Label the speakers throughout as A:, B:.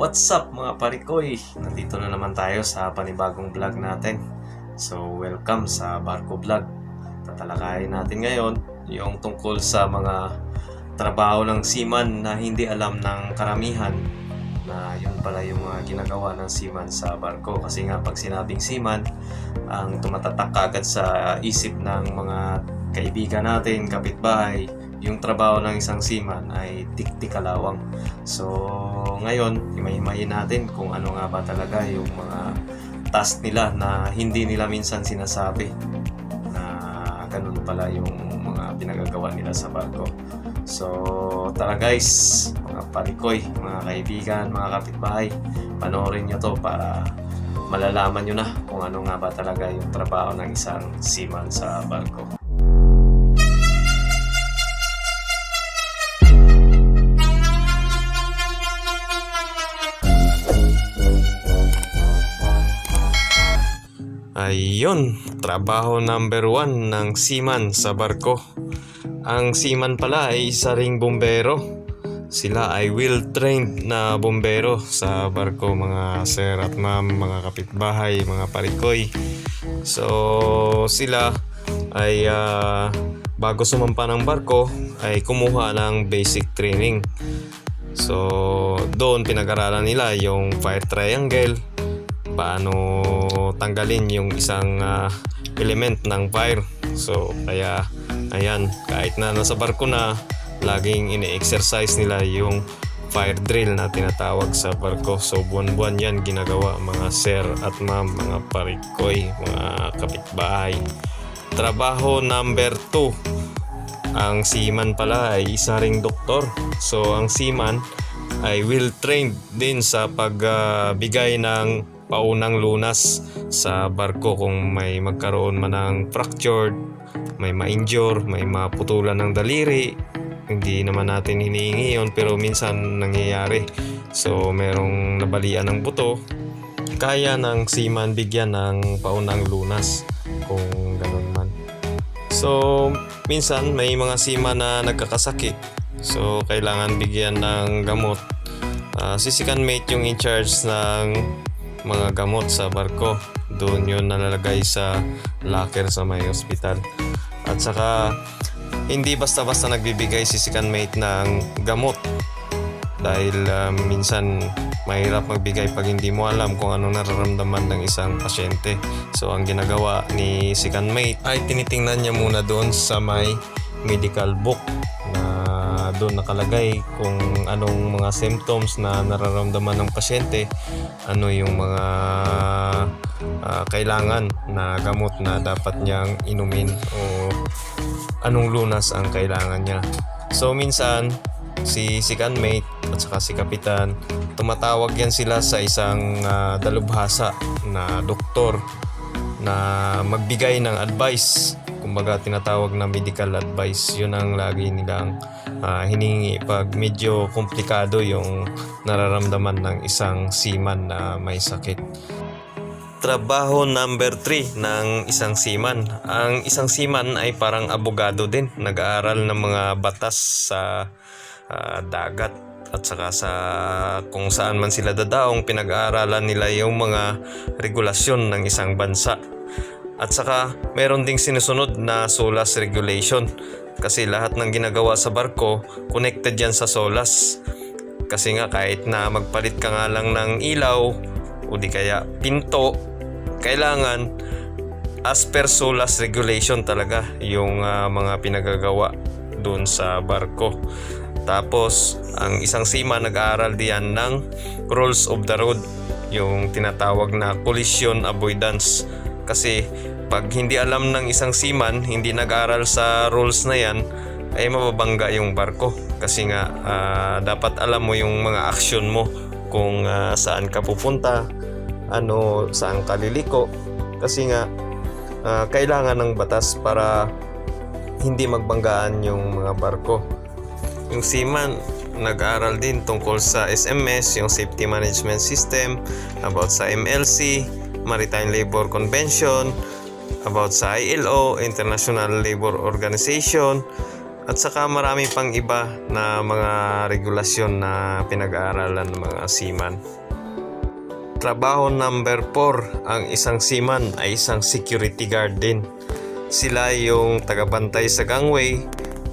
A: What's up mga parikoy? Nandito na naman tayo sa panibagong vlog natin. So welcome sa Barko Vlog. Tatalakayin natin ngayon yung tungkol sa mga trabaho ng seaman na hindi alam ng karamihan na yun pala yung mga ginagawa ng seaman sa barko. Kasi nga pag sinabing seaman, ang tumatatak agad sa isip ng mga kaibigan natin, kapitbahay, yung trabaho ng isang seaman ay tik-tikalawang. So ngayon, himay-himayin natin kung ano nga ba talaga yung mga task nila na hindi nila minsan sinasabi na ganun pala yung mga pinagagawa nila sa barko. So tara guys, mga parikoy, mga kaibigan, mga kapitbahay, panoorin nyo to para malalaman nyo na kung ano nga ba talaga yung trabaho ng isang seaman sa barko. Ayun, trabaho number 1 ng seaman sa barko. Ang seaman pala ay isa ring bombero. Sila ay well-trained na bombero sa barko, mga sir at ma'am, mga kapitbahay, mga parikoy. So sila ay bago sumampa ng barko ay kumuha ng basic training. So doon pinag-aralan nila yung fire triangle, paano tanggalin yung isang element ng fire. So kaya ayan, kahit na nasa barko na, laging ini-exercise nila yung fire drill na tinatawag sa barko. So buwan-buwan yan ginagawa, mga sir at ma'am, mga parikoy, mga kapitbahay. Trabaho number 2, ang seaman pala ay isa ring doktor. So ang seaman ay well-trained din sa pagbigay ng paunang lunas sa barko kung may magkaroon man ng fractured, may ma-injure, may maputulan ng daliri. Hindi naman natin hinihingi yun pero minsan nangyayari. So merong nabalian ng buto, kaya ng seaman bigyan ng paunang lunas kung ganun man. So minsan may mga seaman na nagkakasakit, so kailangan bigyan ng gamot. Si second mate yung in charge ng mga gamot sa barko. Doon yun nalalagay sa locker sa may hospital. At saka hindi basta-basta nagbibigay si second mate ng gamot dahil minsan mahirap magbigay pag hindi mo alam kung anong nararamdaman ng isang pasyente. So ang ginagawa ni second mate ay tinitingnan niya muna doon sa may medical book na doon nakalagay kung anong mga symptoms na nararamdaman ng pasyente, ano yung mga kailangan na gamot na dapat niyang inumin o anong lunas ang kailangan niya. So minsan si second mate at saka si kapitan, tumatawag yan sila sa isang dalubhasa na doktor na magbigay ng advice. Kumbaga tinatawag na medical advice. Yun ang lagi nilang hiningi pag medyo komplikado yung nararamdaman ng isang seaman na may sakit. Trabaho number 3 ng isang seaman. Ang isang seaman ay parang abogado din. Nag-aaral ng mga batas sa dagat at saka sa kung saan man sila dadaong, pinag-aaralan nila yung mga regulasyon ng isang bansa. At saka meron ding sinusunod na SOLAS regulation kasi lahat ng ginagawa sa barko connected yan sa SOLAS. Kasi nga kahit na magpalit ka nga lang ng ilaw o di kaya pinto, kailangan as per SOLAS regulation talaga yung mga pinagagawa doon sa barko. Tapos ang isang seaman nag-aaral diyan ng rules of the road, yung tinatawag na collision avoidance. Kasi pag hindi alam ng isang seaman, hindi nag-aaral sa rules na yan, ay mababangga yung barko. Kasi nga dapat alam mo yung mga action mo, kung saan ka pupunta, saan ka liliko. Kasi nga kailangan ng batas para hindi magbanggaan yung mga barko. Yung seaman nag-aaral din tungkol sa SMS, yung Safety Management System, about sa MLC, Maritime Labor Convention, about sa ILO, International Labor Organization, At saka marami pang iba na mga regulasyon na pinag-aaralan ng mga seaman. Trabaho number 4, ang isang seaman ay isang security guard din. Sila yung tagabantay sa gangway.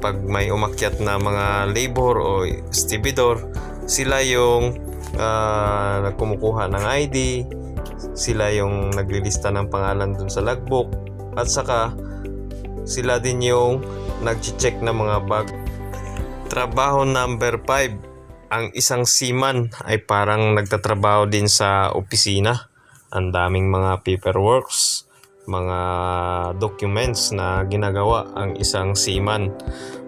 A: Pag may umakyat na mga labor o stevedore, sila yung kumukuha ng ID, sila yung naglilista ng pangalan dun sa logbook, at saka sila din yung nag-check ng mga bag. Trabaho number 5, ang isang seaman ay parang nagtatrabaho din sa opisina. Ang daming mga paperworks, mga documents na ginagawa ang isang seaman,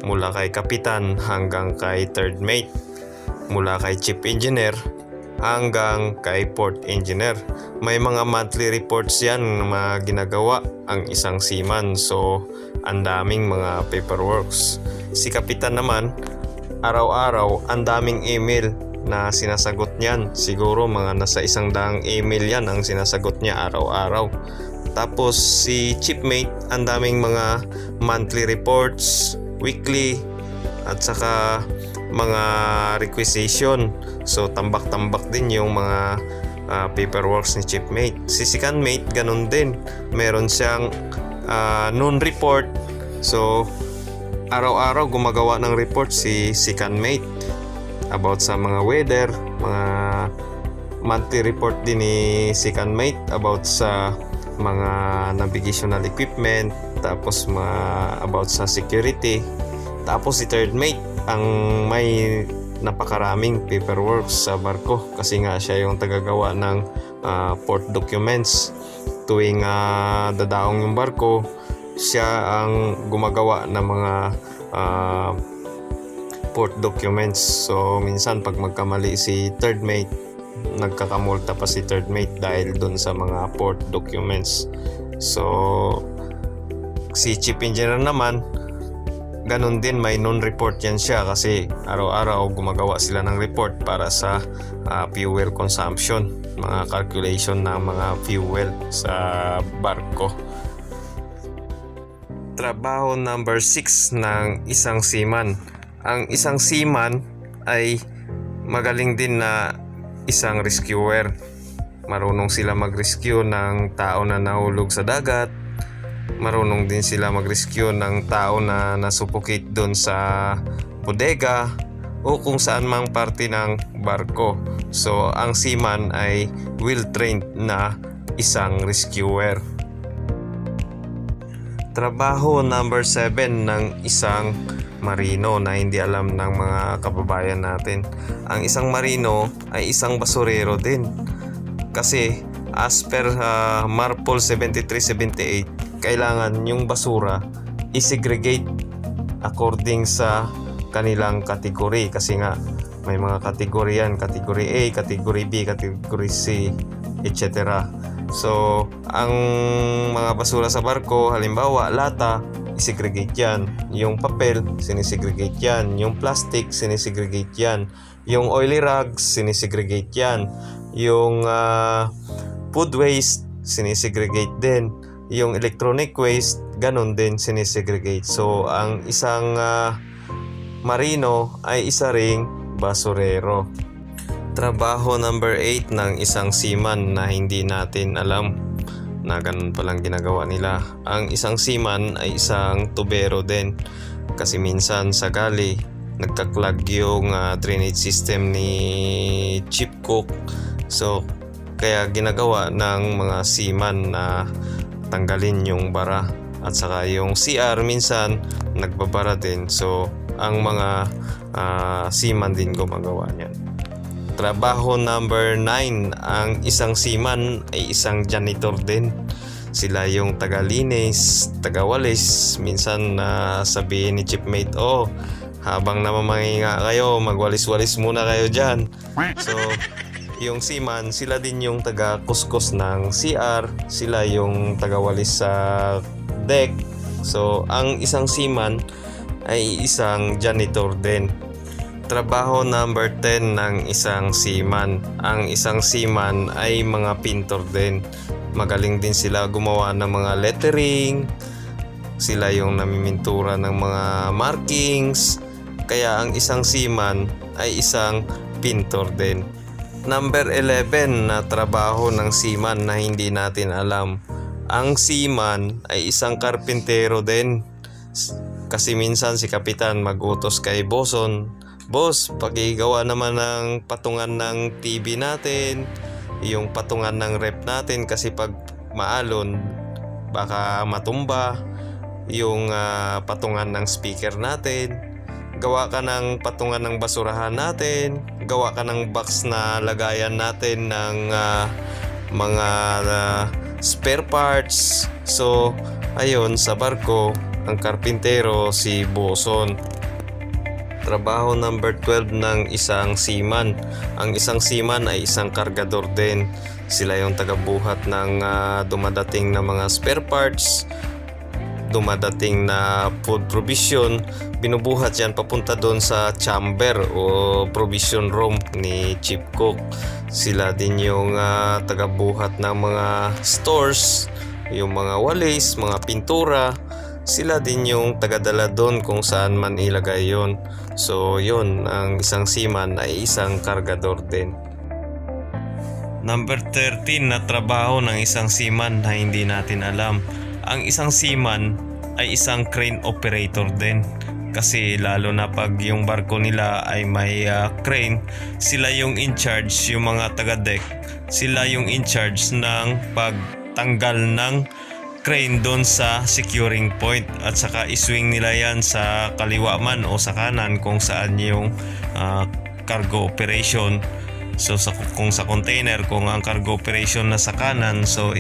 A: mula kay kapitan hanggang kay third mate, mula kay chief engineer hanggang kay port engineer. May mga monthly reports yan na ginagawa ang isang seaman, so ang daming mga paperworks. Si kapitan naman, araw-araw ang daming email na sinasagot niyan. Siguro mga nasa 100 email yan ang sinasagot niya araw-araw. Tapos si chipmate, ang daming mga monthly reports, weekly, at saka mga requisition. So tambak-tambak din yung mga paperworks ni chipmate. Si second mate, ganun din. Meron siyang noon report. So araw-araw gumagawa ng report si second mate about sa mga weather, mga monthly report din ni second mate about sa mga navigational equipment, tapos about sa security. Tapos si third mate ang may napakaraming paperwork sa barko kasi nga siya yung tagagawa ng port documents. Tuwing dadaong yung barko, siya ang gumagawa ng mga port documents. So minsan pag magkamali si third mate, nagkakamulta pa si third mate dahil dun sa mga port documents. So si chief engineer naman, ganun din, may non-report yan siya kasi araw-araw gumagawa sila ng report para sa fuel consumption, mga calculation ng mga fuel sa barko. Trabaho number 6 ng isang seaman. Ang isang seaman ay magaling din na isang rescuer. Marunong sila mag-rescue ng tao na nahulog sa dagat. Marunong din sila mag-rescue ng tao na nasuffocate doon sa bodega o kung saan mang parte ng barko. So ang seaman ay well-trained na isang rescuer. Trabaho number 7 ng isang marino na hindi alam ng mga kababayan natin. Ang isang marino ay isang basurero din. Kasi as per MARPOL 7378, kailangan yung basura i-segregate according sa kanilang kategory. Kasi nga may mga kategory yan, kategory A, kategory B, kategory C, etc. So ang mga basura sa barko, halimbawa lata, i-segregate yan. Yung papel, sinisegregate yan. Yung plastic, sinisegregate yan. Yung oily rags, sinisegregate yan. Yung food waste, sinisegregate din. Yung electronic waste, ganun din, sinisegregate. So ang isang marino ay isa ring basurero. Trabaho number 8 ng isang seaman na hindi natin alam na ganun palang ginagawa nila. Ang isang seaman ay isang tubero din. Kasi minsan sa galley, nagka-clog yung drainage system ni chief cook. So kaya ginagawa ng mga seaman na tanggalin yung bara. At saka yung CR minsan nagbabara din. So ang mga seaman din gumagawa niyan. Trabaho number 9, ang isang seaman ay isang janitor din. Sila yung tagalinis, tagawalis. Minsan sabihin ni chipmate, habang namamahinga kayo, magwalis-walis muna kayo dyan. So yung seaman, sila din yung taga-kuskus ng CR, sila yung tagawalis sa deck. So ang isang seaman ay isang janitor din. Trabaho number 10 ng isang seaman. Ang isang seaman ay mga pintor din. Magaling din sila gumawa ng mga lettering, Sila yung namimintura ng mga markings. Kaya ang isang seaman ay isang pintor din. Number 11 na trabaho ng seaman na hindi natin alam. Ang seaman ay isang karpintero din. Kasi minsan si kapitan mag-utos kay boson, "Boss, pakigawa naman ng patungan ng TV natin, yung patungan ng rep natin kasi pag maalon baka matumba, yung patungan ng speaker natin, gawa ka ng patungan ng basurahan natin, gawa ka ng box na lagayan natin ng mga spare parts." So ayun, sa barko ang karpintero si boson. Trabaho number 12 ng isang seaman. Ang isang seaman ay isang kargador din. Sila yung tagabuhat ng dumadating na mga spare parts, dumadating na food provision. Binubuhat yan papunta doon sa chamber o provision room ni Chief Cook. Sila din yung tagabuhat ng mga stores, yung mga walis, mga pintura. Sila din yung tagadala doon kung saan man ilagay yon. So yun, ang isang seaman ay isang kargador din. Number 13 na trabaho ng isang seaman na hindi natin alam. Ang isang seaman ay isang crane operator din. Kasi lalo na pag yung barko nila ay may crane, sila yung in charge, yung mga taga-deck. Sila yung in charge ng pagtanggal ng crane doon sa securing point at saka iswing nila yan sa kaliwa man o sa kanan kung saan yung cargo operation. So kung sa container, kung ang cargo operation na sa kanan, so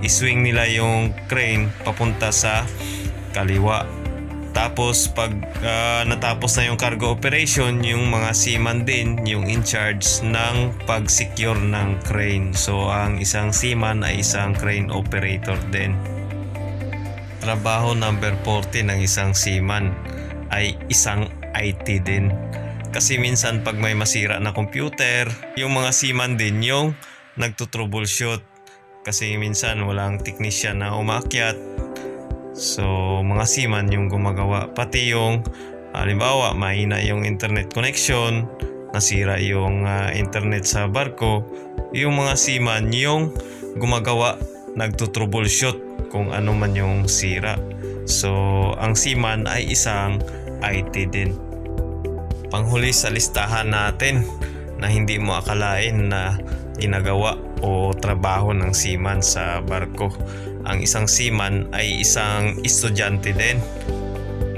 A: iswing nila yung crane papunta sa kaliwa. Tapos pag natapos na yung cargo operation, yung mga seaman din yung in charge ng pag-secure ng crane. So ang isang seaman ay isang crane operator din. Trabaho number 14 ng isang seaman ay isang IT din. Kasi minsan pag may masira na computer, yung mga seaman din yung nagtutroubleshoot. Kasi minsan walang technician na umakyat. So mga seaman yung gumagawa. Pati yung halimbawa mahina yung internet connection, nasira yung internet sa barko, yung mga seaman yung gumagawa, nagtutroubleshoot kung ano man yung sira. So ang seaman ay isang IT din. Panghuli sa listahan natin na hindi mo akalain na ginagawa o trabaho ng seaman sa barko. Ang isang seaman ay isang estudyante din.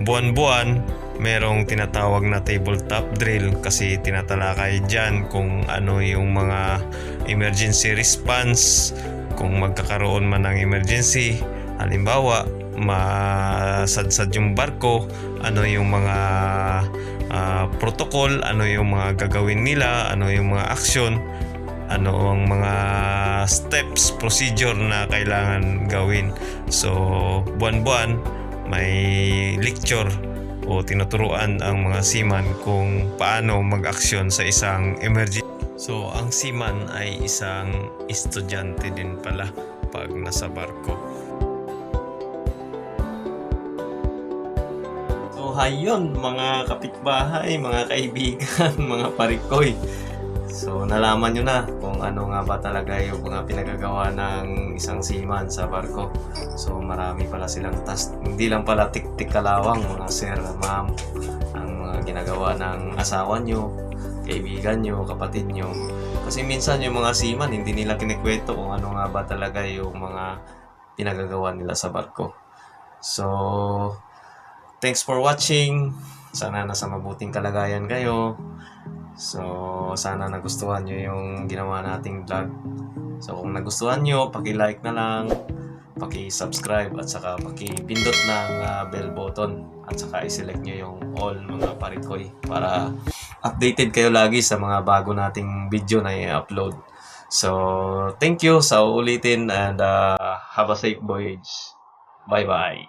A: Buwan-buwan, merong tinatawag na tabletop drill kasi tinatalakay dyan kung ano yung mga emergency response, kung magkakaroon man ng emergency. Halimbawa, masadsad yung barko, ano yung mga protocol, ano yung mga gagawin nila, ano yung mga action, ano ang mga steps, procedure na kailangan gawin. So buwan-buwan may lecture o tinuturuan ang mga seaman kung paano mag-aksyon sa isang emergency. So ang seaman ay isang estudyante din pala pag nasa barko. So hayon mga kapitbahay, mga kaibigan, mga parikoy. So nalaman nyo na kung ano nga ba talaga yung mga pinagagawa ng isang seaman sa barko. So marami pala silang task. Hindi lang pala tik-tik kalawang mga sir, ma'am, ang mga ginagawa ng asawa nyo, kaibigan nyo, kapatid nyo. Kasi minsan yung mga seaman hindi nila kinikwento kung ano nga ba talaga yung mga pinagagawa nila sa barko. So thanks for watching. Sana nasa mabuting kalagayan kayo. So, sana nagustuhan nyo yung ginawa nating vlog. So, kung nagustuhan nyo, paki-like na lang, paki-subscribe, at saka paki-pindot ng bell button. At saka i-select nyo yung all mga parikoy para updated kayo lagi sa mga bago nating video na i-upload. So, thank you sa ulitin and have a safe voyage. Bye-bye.